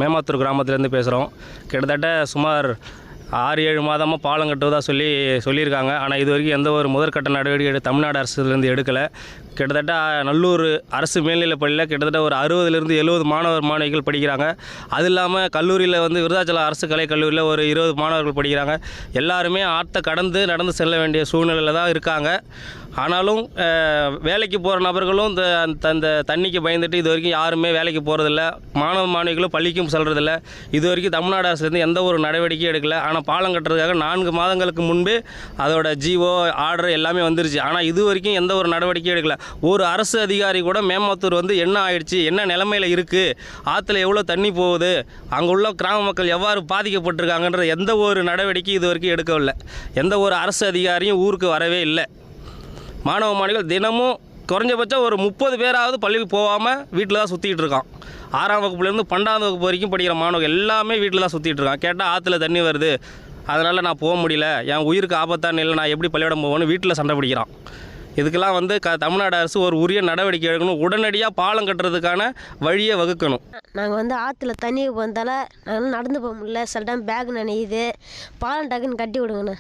மேமாத்தூர் கிராமத்துலேருந்து பேசுகிறோம். கிட்டத்தட்ட சுமார் 6-7 மாதமாக பாலம் கட்டுவதாக சொல்லியிருக்காங்க. ஆனால் இது வரைக்கும் எந்த ஒரு முதற்கட்ட நடவடிக்கை தமிழ்நாடு அரசுலேருந்து எடுக்கலை. கிட்டத்தட்ட நல்லூர் அரசு மேல்நிலைப் பள்ளியில் கிட்டத்தட்ட ஒரு 60லேருந்து 70 மாணவிகள் படிக்கிறாங்க. அது இல்லாமல் கல்லூரியில் விருதாச்சலம் அரசு கலை கல்லூரியில் ஒரு 20 மாணவர்கள் படிக்கிறாங்க. எல்லாருமே ஆற்றை கடந்து நடந்து செல்ல வேண்டிய சூழ்நிலையில் தான் இருக்காங்க. ஆனாலும் வேலைக்கு போகிற நபர்களும் இந்த தண்ணிக்கு பயந்துட்டு இது வரைக்கும் யாருமே வேலைக்கு போகிறதில்ல. மாணவிகளும் பள்ளிக்கும் செல்றதில்ல. இது வரைக்கும் தமிழ்நாடு அரசுலேருந்து எந்த ஒரு நடவடிக்கையும் எடுக்கலை. ஆனால் பாலம் கட்டுறதுக்காக 4 மாதங்களுக்கு முன்பே அதோட ஜிஓ ஆர்டர் எல்லாமே வந்துருச்சு. ஆனால் இது வரைக்கும் எந்த ஒரு நடவடிக்கையும் எடுக்கலை. ஒரு அரசு அதிகாரி கூட மேமாத்தூர் என்ன ஆயிடுச்சு, என்ன நிலைமையில் இருக்குது, ஆற்றுல எவ்வளோ தண்ணி போகுது, அங்கே உள்ள கிராம மக்கள் எவ்வாறு பாதிக்கப்பட்டிருக்காங்கன்ற எந்த ஒரு நடவடிக்கையும் இது வரைக்கும் எடுக்கவில்லை. எந்த ஒரு அரசு அதிகாரியும் ஊருக்கு வரவே இல்லை. மாணவிகள் தினமும் குறைஞ்சபட்சம் ஒரு 30 பேராவது பள்ளிக்கு போகாமல் வீட்டில் தான் சுற்றிட்டு இருக்கான். 6ஆம் வகுப்புலேருந்து 12ஆம் வகுப்பு வரைக்கும் படிக்கிற மாணவர்கள் எல்லாமே வீட்டில் தான் சுற்றிட்டு இருக்கான். கேட்டால் ஆற்றுல தண்ணி வருது, அதனால் நான் போக முடியல, என் உயிருக்கு ஆபத்தான இல்லை, நான் எப்படி பள்ளியிடம் போவேன்னு வீட்டில் சண்டை பிடிக்கிறான். இதுக்கெல்லாம் தமிழ்நாடு அரசு ஒரு உரிய நடவடிக்கை எடுக்கணும். உடனடியாக பாலம் கட்டுறதுக்கான வழியை வகுக்கணும். நாங்கள் ஆற்றுல தண்ணி வந்தால் நாங்கள் நடந்து போக முடியல. சில டைம் பேக் நனையுது. பாலம் டக்குன்னு கட்டி விடுங்கண்ணே.